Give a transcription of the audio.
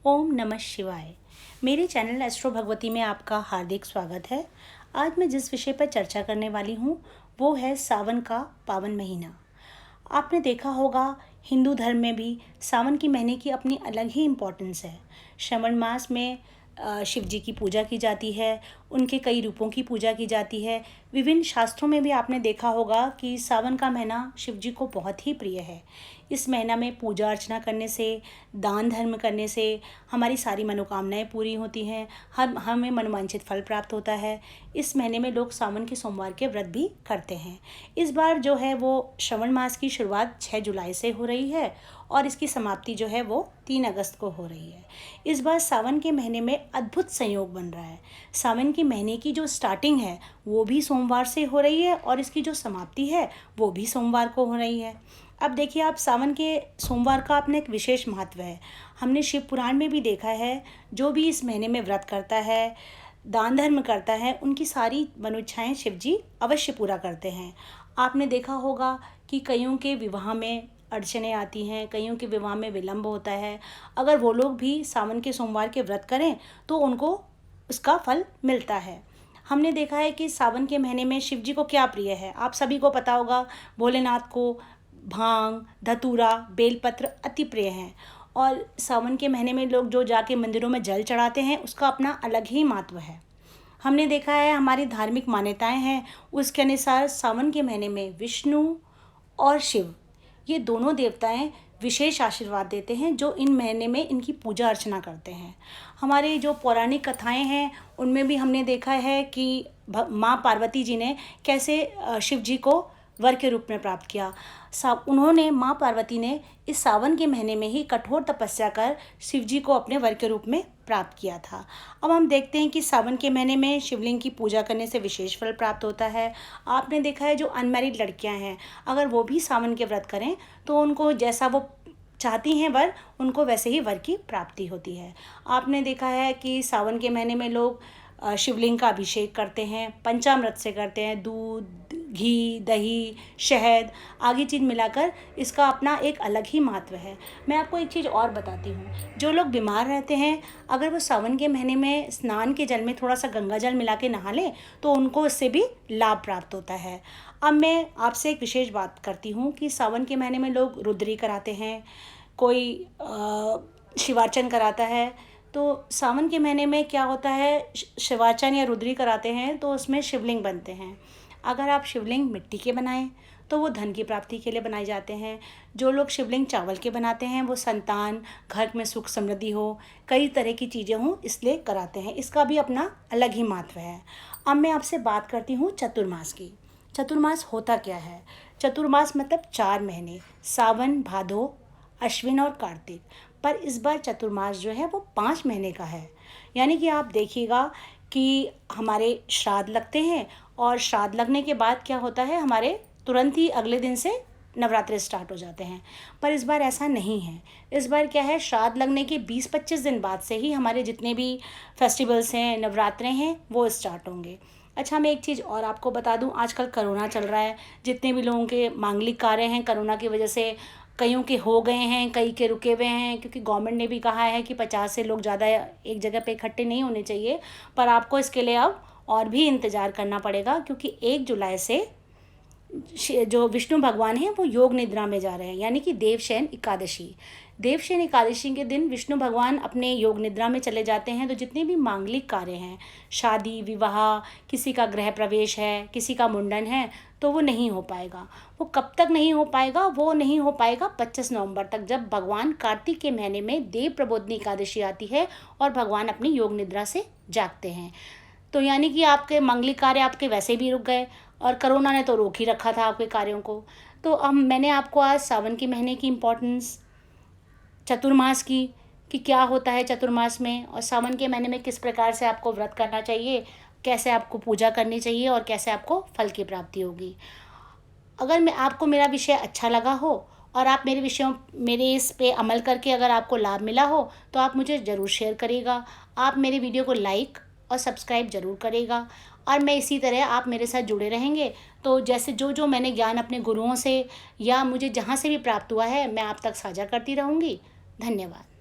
ओम नमः शिवाय। मेरे चैनल एस्ट्रो भगवती में आपका हार्दिक स्वागत है। आज मैं जिस विषय पर चर्चा करने वाली हूँ वो है सावन का पावन महीना। आपने देखा होगा हिंदू धर्म में भी सावन के महीने की अपनी अलग ही इम्पोर्टेंस है। श्रावण मास में शिव जी की पूजा की जाती है, उनके कई रूपों की पूजा की जाती है। विभिन्न शास्त्रों में भी आपने देखा होगा कि सावन का महीना शिव जी को बहुत ही प्रिय है। इस महीना में पूजा अर्चना करने से, दान धर्म करने से हमारी सारी मनोकामनाएं पूरी होती हैं, हमें मनोवांछित फल प्राप्त होता है। इस महीने में लोग सावन के सोमवार के व्रत भी करते हैं। इस बार जो है वो श्रावण मास की शुरुआत 6 जुलाई से हो रही है और इसकी समाप्ति जो है वो 3 अगस्त को हो रही है। इस बार सावन के महीने में अद्भुत संयोग बन रहा है। सावन के महीने की जो स्टार्टिंग है वो भी सोमवार से हो रही है और इसकी जो समाप्ति है वो भी सोमवार को हो रही है। अब देखिए, आप सावन के सोमवार का अपना एक विशेष महत्व है। हमने शिव पुराण में भी देखा है, जो भी इस महीने में व्रत करता है, दान धर्म करता है, उनकी सारी मनोइच्छाएं शिव जी अवश्य पूरा करते हैं। आपने देखा होगा कि कईयों के विवाह में अड़चनें आती हैं, कईयों के विवाह में विलंब होता है। अगर वो लोग भी सावन के सोमवार के व्रत करें तो उनको उसका फल मिलता है। हमने देखा है कि सावन के महीने में शिव जी को क्या प्रिय है। आप सभी को पता होगा, भोलेनाथ को भांग, धतूरा, बेलपत्र अति प्रिय हैं और सावन के महीने में लोग जो जाके मंदिरों में जल चढ़ाते हैं उसका अपना अलग ही महत्व है। हमने देखा है, हमारी धार्मिक मान्यताएं हैं उसके अनुसार सावन के महीने में विष्णु और शिव, ये दोनों देवताएं विशेष आशीर्वाद देते हैं जो इन महीने में इनकी पूजा अर्चना करते हैं। हमारे जो पौराणिक कथाएं हैं उनमें भी हमने देखा है कि माँ पार्वती जी ने कैसे शिव जी को वर के रूप में प्राप्त किया। उन्होंने माँ पार्वती ने इस सावन के महीने में ही कठोर तपस्या कर शिव जी को अपने वर के रूप में प्राप्त किया था। अब हम देखते हैं कि सावन के महीने में शिवलिंग की पूजा करने से विशेष फल प्राप्त होता है। आपने देखा है, जो अनमैरिड लड़कियां हैं अगर वो भी सावन के व्रत करें तो उनको जैसा वो चाहती हैं वर, उनको वैसे ही वर की प्राप्ति होती है। आपने देखा है कि सावन के महीने में लोग शिवलिंग का अभिषेक करते हैं, पंचामृत से करते हैं। दूध, घी, दही, शहद आदि चीज़ मिलाकर इसका अपना एक अलग ही महत्व है। मैं आपको एक चीज़ और बताती हूँ, जो लोग बीमार रहते हैं अगर वो सावन के महीने में स्नान के जल में थोड़ा सा गंगा जल मिला के नहा लें तो उनको इससे भी लाभ प्राप्त होता है। अब मैं आपसे एक विशेष बात करती हूँ कि सावन के महीने में लोग रुद्री कराते हैं, कोई शिवार्चन कराता है। तो सावन के महीने में क्या होता है, शिवार्चन या रुद्री कराते हैं तो उसमें शिवलिंग बनते हैं। अगर आप शिवलिंग मिट्टी के बनाएं तो वो धन की प्राप्ति के लिए बनाए जाते हैं। जो लोग शिवलिंग चावल के बनाते हैं वो संतान, घर में सुख समृद्धि हो, कई तरह की चीज़ें हों इसलिए कराते हैं। इसका भी अपना अलग ही महत्व है। अब मैं आपसे बात करती हूँ चतुर्मास की। चतुर्मास होता क्या है? चतुर्मास मतलब 4 महीने, सावन, भादो, अश्विन और कार्तिक। पर इस बार चतुर्मास जो है वो 5 महीने का है। यानी कि आप देखिएगा कि हमारे श्राद्ध लगते हैं और श्राद्ध लगने के बाद क्या होता है, हमारे तुरंत ही अगले दिन से नवरात्रे स्टार्ट हो जाते हैं। पर इस बार ऐसा नहीं है। इस बार क्या है, श्राद्ध लगने के 20-25 दिन बाद से ही हमारे जितने भी फेस्टिवल्स हैं, नवरात्रे हैं, वो स्टार्ट होंगे। अच्छा, मैं एक चीज़ और आपको बता दूं, आजकल कोरोना चल रहा है। जितने भी लोगों के मांगलिक कार्य हैं कोरोना की वजह से कईयों के हो गए हैं, कई के रुके हुए हैं, क्योंकि गवर्नमेंट ने भी कहा है कि 50 से लोग ज़्यादा एक जगह पे इकट्ठे नहीं होने चाहिए। पर आपको इसके लिए अब और भी इंतज़ार करना पड़ेगा, क्योंकि 1 जुलाई से जो विष्णु भगवान हैं वो योग निद्रा में जा रहे हैं, यानी कि देवशयन एकादशी। देवशयन एकादशी के दिन विष्णु भगवान अपने योग निद्रा में चले जाते हैं। तो जितने भी मांगलिक कार्य हैं, शादी, विवाह, किसी का गृह प्रवेश है, किसी का मुंडन है, तो वो नहीं हो पाएगा। वो कब तक नहीं हो पाएगा? वो नहीं हो पाएगा 25 नवंबर तक, जब भगवान कार्तिक के महीने में देव प्रबोधनी एकादशी आती है और भगवान अपनी योग निद्रा से जागते हैं। तो यानी कि आपके मांगलिक कार्य आपके वैसे भी रुक गए और कोरोना ने तो रोक ही रखा था आपके कार्यों को। तो अब मैंने आपको आज सावन के महीने की इम्पोर्टेंस, चतुर्मास की, कि क्या होता है चतुर्मास में और सावन के महीने में किस प्रकार से आपको व्रत करना चाहिए, कैसे आपको पूजा करनी चाहिए और कैसे आपको फल की प्राप्ति होगी। अगर मैं आपको मेरा विषय अच्छा लगा हो और आप मेरे इस पे अमल करके अगर आपको लाभ मिला हो तो आप मुझे ज़रूर शेयर करिएगा। आप मेरे वीडियो को लाइक और सब्सक्राइब ज़रूर करेगा और मैं इसी तरह आप मेरे साथ जुड़े रहेंगे तो जैसे जो मैंने ज्ञान अपने गुरुओं से या मुझे जहाँ से भी प्राप्त हुआ है मैं आप तक साझा करती रहूँगी। धन्यवाद।